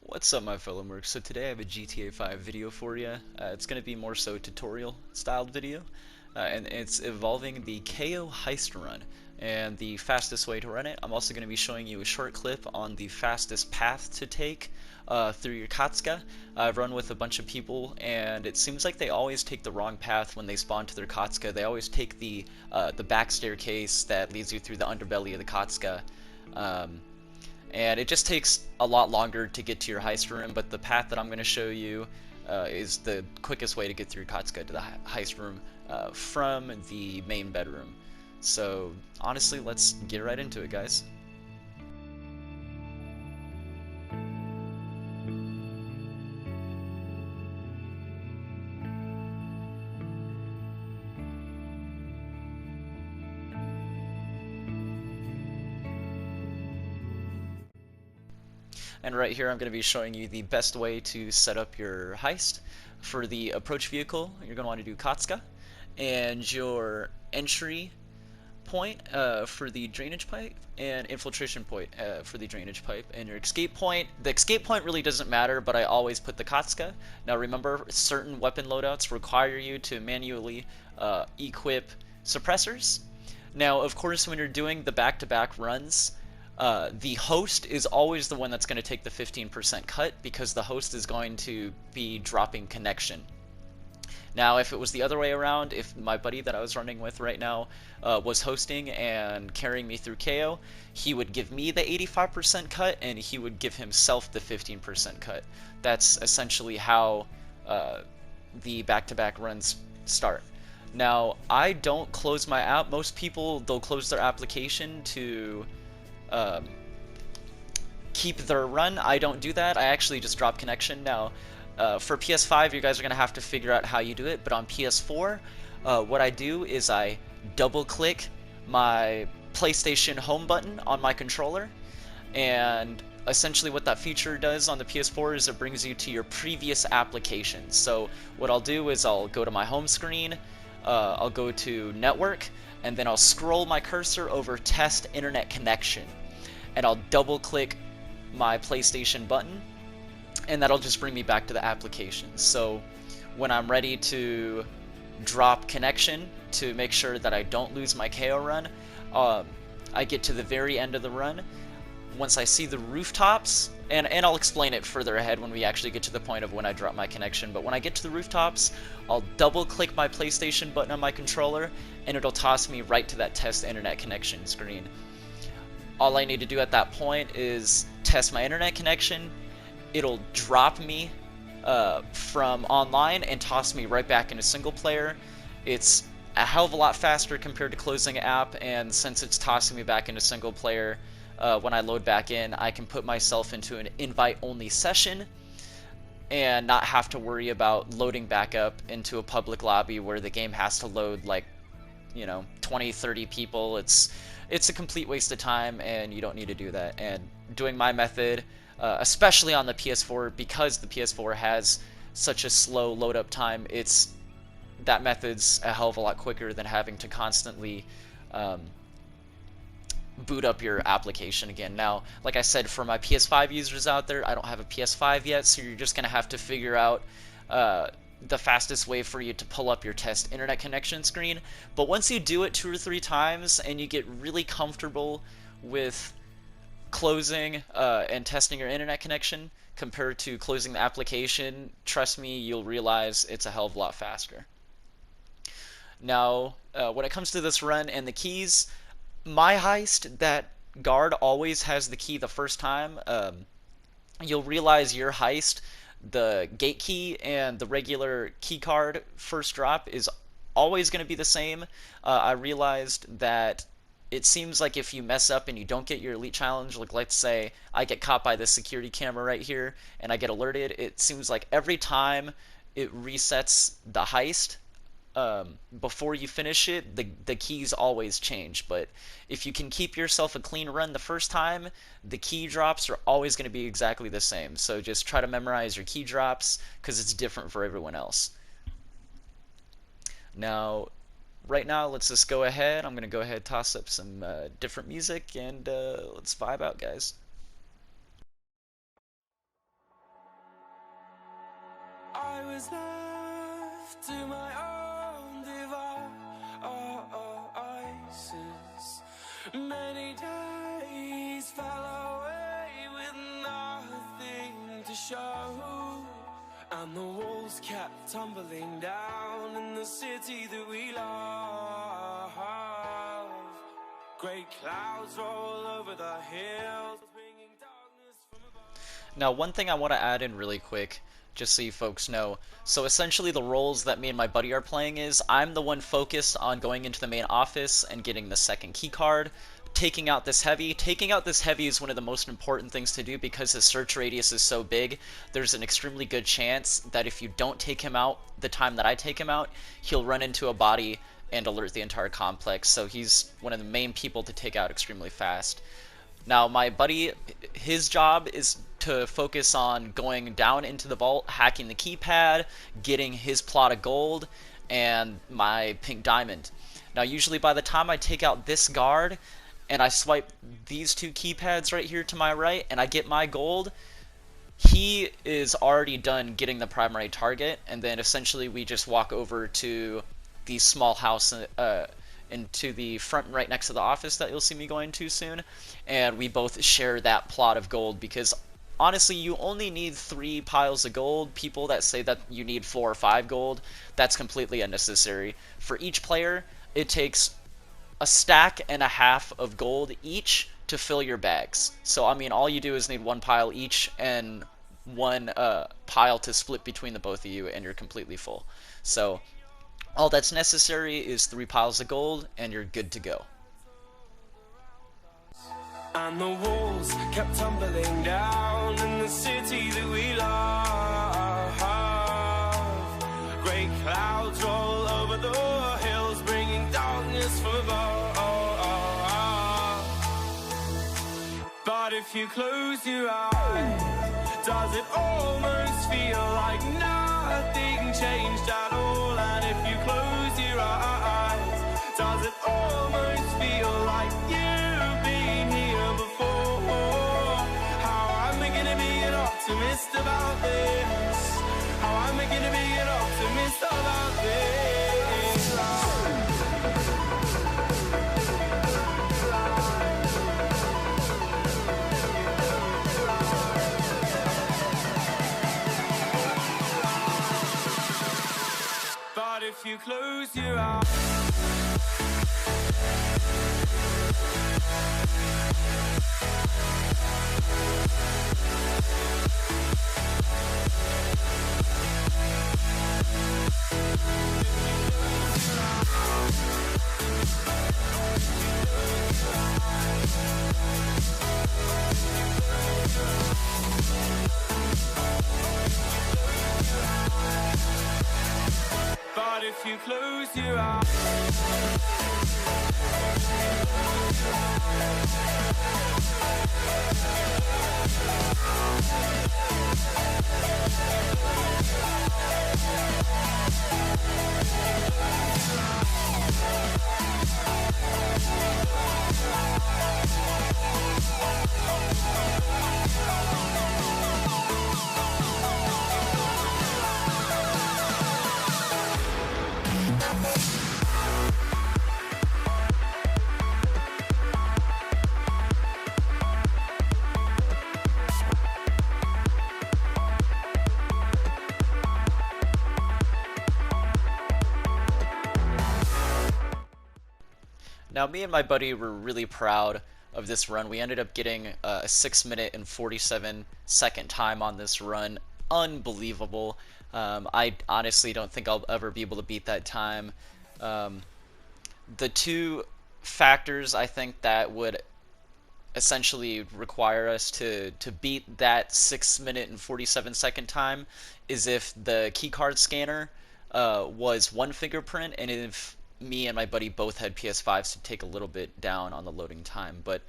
What's up, my fellow mercs? So today I have a GTA 5 video for you. It's going to be more so tutorial styled video, and it's involving the KO heist run and the fastest way to run it. I'm also going to be showing you a short clip on the fastest path to take through your Katska. I've run with a bunch of people, and it seems like they always take the wrong path when they spawn to their Katska. They always take the back staircase that leads you through the underbelly of the Katska. And it just takes a lot longer to get to your heist room, but the path that I'm going to show you is the quickest way to get through Katsuka to the heist room from the main bedroom. So honestly, let's get right into it, guys. And right here I'm going to be showing you the best way to set up your heist. For the approach vehicle, you're going to want to do Katsuka, and your entry point for the drainage pipe, and infiltration point for the drainage pipe, and your escape point. The escape point really doesn't matter, but I always put the Katsuka. Now remember, certain weapon loadouts require you to manually equip suppressors. Now, of course, when you're doing the back-to-back runs, the host is always the one that's going to take the 15% cut, because the host is going to be dropping connection. Now, if it was the other way around, if my buddy that I was running with right now was hosting and carrying me through KO, he would give me the 85% cut, and he would give himself the 15% cut. That's essentially how the back-to-back runs start. Now, I don't close my app. Most people, they'll close their application to keep their run. I don't do that. I actually just drop connection. Now, for PS5, you guys are going to have to figure out how you do it, but on PS4, what I do is I double-click my PlayStation home button on my controller, and essentially what that feature does on the PS4 is it brings you to your previous application. So what I'll do is I'll go to my home screen, I'll go to network, and then I'll scroll my cursor over test internet connection, and I'll double-click my PlayStation button, and that'll just bring me back to the application. So when I'm ready to drop connection to make sure that I don't lose my KO run, I get to the very end of the run. Once I see the rooftops, and I'll explain it further ahead when we actually get to the point of when I drop my connection, but when I get to the rooftops, I'll double click my PlayStation button on my controller, and it'll toss me right to that test internet connection screen. All I need to do at that point is test my internet connection. It'll drop me from online and toss me right back into single player. It's a hell of a lot faster compared to closing an app, and since it's tossing me back into single player, when I load back in, I can put myself into an invite-only session and not have to worry about loading back up into a public lobby where the game has to load like, 20, 30 people. It's a complete waste of time, and you don't need to do that. And doing my method, especially on the PS4, because the PS4 has such a slow load up time, that method's a hell of a lot quicker than having to constantly boot up your application again. Now, like I said, for my PS5 users out there, I don't have a PS5 yet, so you're just going to have to figure out the fastest way for you to pull up your test internet connection screen. But once you do it 2 or 3 times and you get really comfortable with closing and testing your internet connection compared to closing the application, trust me, you'll realize it's a hell of a lot faster. Now, when it comes to this run and the keys, my heist, that guard always has the key the first time. You'll realize your heist, the gate key and the regular key card first drop is always going to be the same. I realized that it seems like if you mess up and you don't get your elite challenge, like let's say I get caught by this security camera right here and I get alerted, it seems like every time it resets the heist, before you finish it, the keys always change. But if you can keep yourself a clean run the first time, the key drops are always going to be exactly the same. So just try to memorize your key drops, because it's different for everyone else. Now, right now, let's just go ahead. I'm going to go ahead and toss up some different music, and let's vibe out, guys. was left to my own devices. Many days fell away with nothing to show, and the walls kept tumbling down in the city that we love. Great clouds roll over the hills, bringing darkness from above. Now, one thing I want to add in really quick, just so you folks know. So essentially the roles that me and my buddy are playing is, I'm the one focused on going into the main office and getting the second key card, taking out this heavy. Taking out this heavy is one of the most important things to do because his search radius is so big. There's an extremely good chance that if you don't take him out the time that I take him out, he'll run into a body and alert the entire complex. So he's one of the main people to take out extremely fast. Now, my buddy, his job is to focus on going down into the vault, hacking the keypad, getting his plot of gold, and my pink diamond. Now, usually by the time I take out this guard, and I swipe these two keypads right here to my right, and I get my gold, he is already done getting the primary target, and then essentially we just walk over to the small house into the front right next to the office that you'll see me going to soon, and we both share that plot of gold, because honestly you only need 3 piles of gold. People that say that you need 4 or 5 gold, that's completely unnecessary. For each player, it takes a stack and a half of gold each to fill your bags. So I mean, all you do is need 1 pile each and 1 pile to split between the both of you, and you're completely full. So all that's necessary is 3 piles of gold, and you're good to go. And the walls kept tumbling down in the city that we love. Great clouds roll over the hills, bringing darkness from above. But if you close your eyes, does it almost feel like nothing changed at all? And if you close your eyes, does it almost feel like you've been here before? How am I gonna be an optimist about this? How am I gonna be an optimist about this? But if you close your eyes, but if you close your eyes, Now, me and my buddy were really proud of this run. We ended up getting a 6-minute and 47-second time on this run. Unbelievable. I honestly don't think I'll ever be able to beat that time. The two factors I think that would essentially require us to beat that 6-minute and 47-second time is if the keycard scanner was 1 fingerprint, and if me and my buddy both had PS5s to take a little bit down on the loading time. But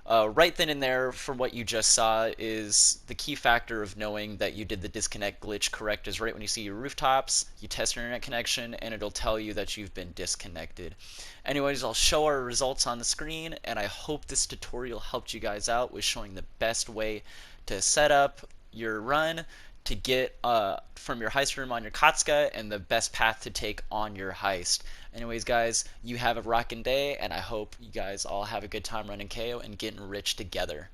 right then and there, for what you just saw, is the key factor of knowing that you did the disconnect glitch correct is right when you see your rooftops, you test your internet connection, and it'll tell you that you've been disconnected. Anyways, I'll show our results on the screen, and I hope this tutorial helped you guys out with showing the best way to set up your run to get from your heist room on your Katsuka and the best path to take on your heist. Anyways, guys, you have a rockin' day, and I hope you guys all have a good time running KO and getting rich together.